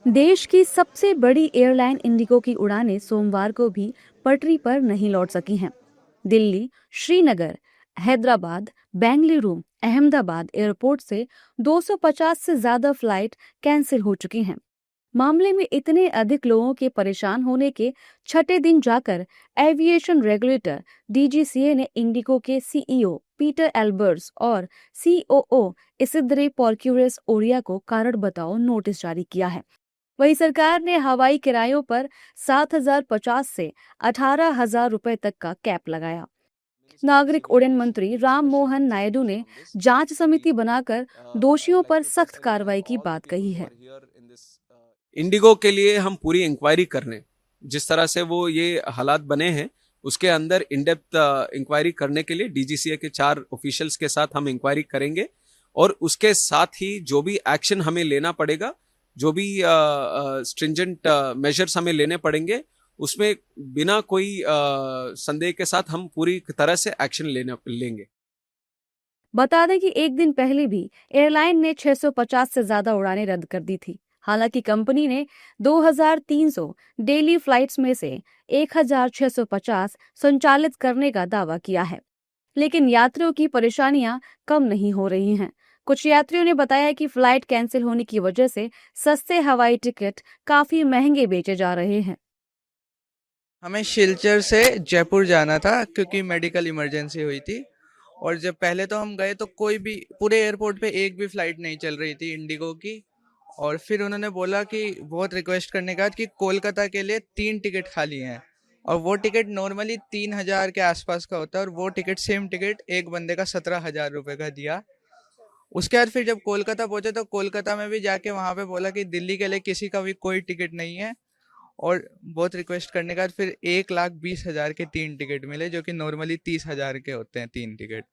देश की सबसे बड़ी एयरलाइन इंडिगो की उड़ानें सोमवार को भी पटरी पर नहीं लौट सकी हैं। दिल्ली, श्रीनगर, हैदराबाद, बेंगलुरु, अहमदाबाद एयरपोर्ट से 250 से ज्यादा फ्लाइट कैंसिल हो चुकी हैं। मामले में इतने अधिक लोगों के परेशान होने के छठे दिन जाकर एविएशन रेगुलेटर डीजीसीए ने इंडिगो के सीईओ पीटर एल्बर्ट्स और सीओओ इसिद्रे पोर्क्यूरेस ओरिया को कारण बताओ नोटिस जारी किया है। वहीं सरकार ने हवाई किरायों पर 7,050 से 18,000 रुपए तक का कैप लगाया। नागरिक उड्डयन मंत्री राम मोहन नायडू ने जांच समिति बनाकर दोषियों पर सख्त कार्रवाई की बात कही है। इंडिगो के लिए हम पूरी इंक्वायरी करने, जिस तरह से वो ये हालात बने हैं उसके अंदर इन डेप्थ इंक्वायरी करने के लिए डीजीसीए के 4 ऑफिशियल्स के साथ हम इंक्वायरी करेंगे और उसके साथ ही जो भी एक्शन हमें लेना पड़ेगा, जो भी स्ट्रिंजेंट मेजर्स हमें लेने पड़ेंगे, उसमें बिना कोई संदेह के साथ हम पूरी तरह से एक्शन लेंगे। बता दें कि एक दिन पहले भी एयरलाइन ने 650 से ज्यादा उड़ानें रद्द कर दी थी। हालांकि कंपनी ने 2,300 डेली फ्लाइट्स में से 1,650 संचालित करने का दावा किया है, लेकिन यात्रियों की परेशानियां कम नहीं हो रही हैं। कुछ यात्रियों ने बताया कि फ्लाइट कैंसिल होने की वजह से सस्ते हवाई टिकट काफी महंगे बेचे जा रहे हैं। हमें शिलचर से जयपुर जाना था क्योंकि मेडिकल इमरजेंसी हुई थी। और जब पहले तो हम गए तो कोई भी पूरे एयरपोर्ट पे एक भी फ्लाइट नहीं चल रही थी इंडिगो की। और फिर उन्होंने बोला कि बहुत रिक्वेस्ट करने के बाद कि कोलकाता के लिए 3 टिकट खाली हैं। और वो टिकट नॉर्मली 3,000 के आसपास का होता है, और वो टिकट सेम टिकट एक बंदे का 17,000 रुपये का दिया। उसके बाद फिर जब कोलकाता पहुंचे तो कोलकाता में भी जाके वहां पे बोला कि दिल्ली के लिए किसी का भी कोई टिकट नहीं है। और बहुत रिक्वेस्ट करने के बाद फिर 1,20,000 के 3 टिकट मिले, जो कि नॉर्मली 30,000 के होते हैं 3 टिकट।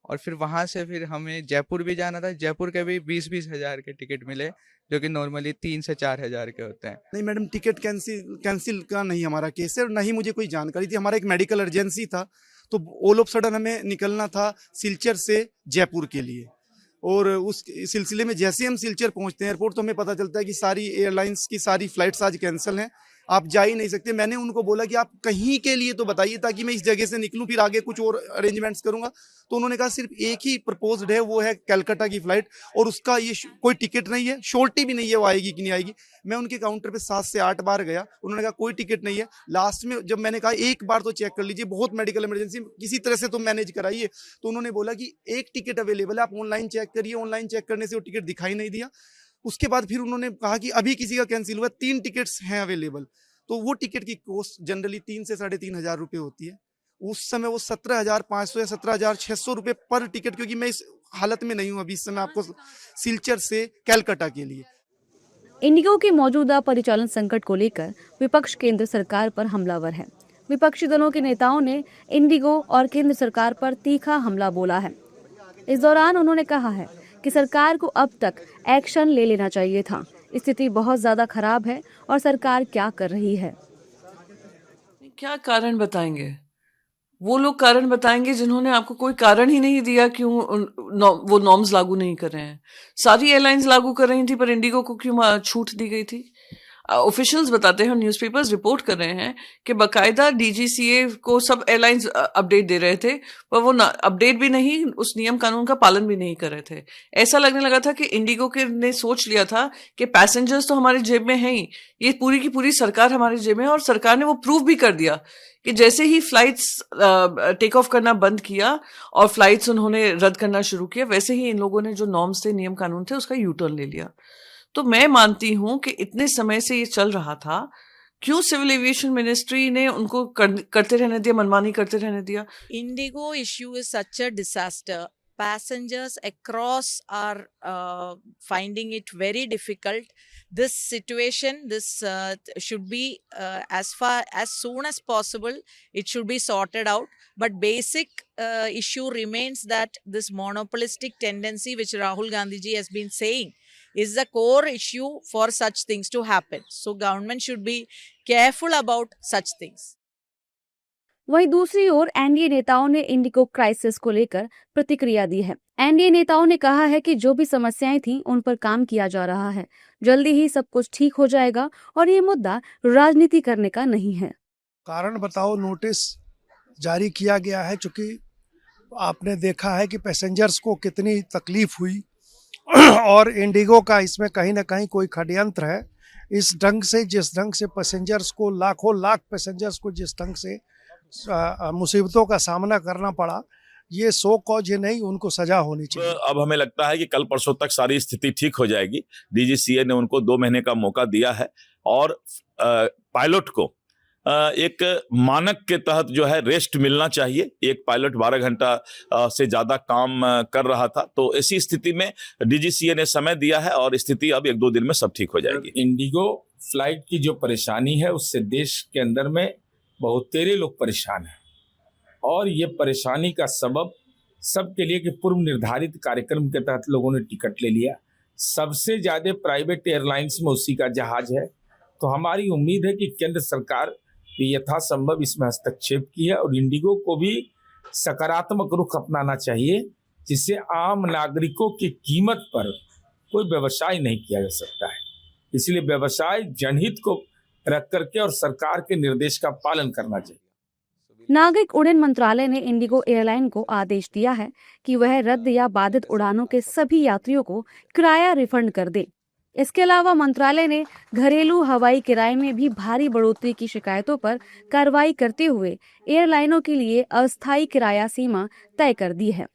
और फिर वहां से फिर हमें जयपुर भी जाना था, जयपुर के भी 20,000 के टिकट मिले, जो कि नॉर्मली 3 से 4,000 के होते हैं। नहीं मैडम, टिकट कैंसिल कैंसिल का नहीं हमारा केस है, और ना ही मुझे कोई जानकारी थी। हमारा एक मेडिकल अर्जेंसी था, तो ऑल ऑफ सडन हमें निकलना था सिलचर से जयपुर के लिए। और उस सिलसिले में जैसे हम सिलचर पहुंचते हैं एयरपोर्ट, तो हमें पता चलता है कि सारी एयरलाइंस की सारी फ्लाइट्स आज कैंसिल हैं, आप जा ही नहीं सकते। मैंने उनको बोला कि आप कहीं के लिए तो बताइए ताकि मैं इस जगह से निकलूं, फिर आगे कुछ और अरेंजमेंट्स करूंगा। तो उन्होंने कहा सिर्फ एक ही प्रपोज्ड है, वो है कलकत्ता की फ्लाइट, और उसका ये कोई टिकट नहीं है, श्योरिटी भी नहीं है वो आएगी कि नहीं आएगी। मैं उनके काउंटर पे 7 से 8 बार गया, उन्होंने कहा कोई टिकट नहीं है। लास्ट में जब मैंने कहा एक बार तो चेक कर लीजिए, बहुत मेडिकल इमरजेंसी, किसी तरह से तो मैनेज कराइए, तो उन्होंने बोला कि एक टिकट अवेलेबल है, आप ऑनलाइन चेक करिए। ऑनलाइन चेक करने से वो टिकट दिखाई नहीं दिया। उसके बाद फिर उन्होंने कहा कि अभी किसी का कैंसिल हुआ, 3 टिकट्स हैं अवेलेबल। तो वो टिकट की कॉस्ट जनरली 3 से 3,500 रुपये होती है। उस समय वो 17,500 या 17,600 रुपये पर टिकट, क्योंकि मैं इस हालत में नहीं हूं अभी इस समय आपको सिलचर से कलकत्ता के लिए। इंडिगो के मौजूदा परिचालन संकट को लेकर विपक्ष केंद्र सरकार पर हमलावर है। विपक्षी दलों के नेताओं ने इंडिगो और केंद्र सरकार पर तीखा हमला बोला है। इस दौरान उन्होंने कहा है कि सरकार को अब तक एक्शन ले लेना चाहिए था। स्थिति बहुत ज्यादा खराब है और सरकार क्या कर रही है। क्या कारण बताएंगे? वो लोग कारण बताएंगे जिन्होंने आपको कोई कारण ही नहीं दिया क्यों वो नॉर्म्स लागू नहीं कर रहे हैं। सारी एयरलाइंस लागू कर रही थी, पर इंडिगो को क्यों छूट दी गई थी? ऑफिशियल्स बताते हैं, न्यूज़पेपर्स रिपोर्ट कर रहे हैं कि बकायदा डीजीसीए को सब एयरलाइंस अपडेट दे रहे थे, पर वो अपडेट भी नहीं, उस नियम कानून का पालन भी नहीं कर रहे थे। ऐसा लगने लगा था कि इंडिगो के ने सोच लिया था कि पैसेंजर्स तो हमारी जेब में हैं ही, ये पूरी की पूरी सरकार हमारी जेब में है। और सरकार ने वो प्रूव भी कर दिया कि जैसे ही फ्लाइट्स टेक ऑफ करना बंद किया और फ्लाइट्स उन्होंने रद्द करना शुरू किया, वैसे ही इन लोगों ने जो नॉर्म्स थे, नियम कानून थे, उसका यू टर्न ले लिया। तो मैं मानती हूं कि इतने समय से ये चल रहा था, क्यों सिविल एविएशन मिनिस्ट्री ने उनको करते रहने दिया, मनमानी करते रहने दिया? Indigo issue is such a disaster. Passengers across are finding it very difficult. This situation, this should be as soon as possible. It should be sorted out. But basic issue remains that this monopolistic tendency, which Rahul Gandhi ji has been saying, is the core issue for such things to happen. So government should be careful about such things. वहीं दूसरी ओर NDA नेताओं ने Indigo crisis को लेकर प्रतिक्रिया दी है। NDA नेताओं ने कहा है कि जो भी समस्याएं थीं उन पर काम किया जा रहा है, जल्दी ही सब कुछ ठीक हो जाएगा और ये मुद्दा राजनीति करने का नहीं है। कारण बताओ नोटिस जारी किया गया है, चूंकि आपने देखा है कि पैसेंजर्स को कितनी तकलीफ हुई और इंडिगो का इसमें कहीं ना कहीं कोई षड्यंत्र है। इस ढंग से, जिस ढंग से पैसेंजर्स को, लाखों लाख पैसेंजर्स को जिस ढंग से मुसीबतों का सामना करना पड़ा, ये सो कॉज है नहीं, उनको सजा होनी चाहिए। अब हमें लगता है कि कल परसों तक सारी स्थिति ठीक हो जाएगी। डीजीसीए ने उनको 2 महीने का मौका दिया है और पायलट को एक मानक के तहत जो है रेस्ट मिलना चाहिए। एक पायलट 12 घंटा से ज्यादा काम कर रहा था, तो ऐसी स्थिति में डीजीसीए ने समय दिया है और स्थिति अब 1-2 दिन में सब ठीक हो जाएगी। इंडिगो फ्लाइट की जो परेशानी है उससे देश के अंदर में बहुत तेरे लोग परेशान हैं और ये परेशानी का सबब सबके लिए कि पूर्व निर्धारित कार्यक्रम के तहत लोगों ने टिकट ले लिया। सबसे ज्यादा प्राइवेट एयरलाइंस में उसी का जहाज है, तो हमारी उम्मीद है कि केंद्र सरकार यथासंभव इसमें हस्तक्षेप किया और इंडिगो को भी सकारात्मक रुख अपनाना चाहिए, जिससे आम नागरिकों की कीमत पर कोई व्यवसाय नहीं किया जा सकता है। इसलिए व्यवसाय जनहित को रख करके और सरकार के निर्देश का पालन करना चाहिए। नागरिक उड्डयन मंत्रालय ने इंडिगो एयरलाइन को आदेश दिया है कि वह रद्द या बाधित उड़ानों के सभी यात्रियों को किराया रिफंड कर दे। इसके अलावा मंत्रालय ने घरेलू हवाई किराए में भी भारी बढ़ोतरी की शिकायतों पर कार्रवाई करते हुए एयरलाइनों के लिए अस्थायी किराया सीमा तय कर दी है।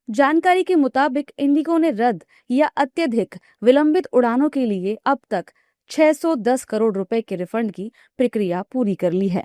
जानकारी के मुताबिक इंडिगो ने रद्द या अत्यधिक विलंबित उड़ानों के लिए अब तक 610 करोड़ रुपए के रिफंड की प्रक्रिया पूरी कर ली है।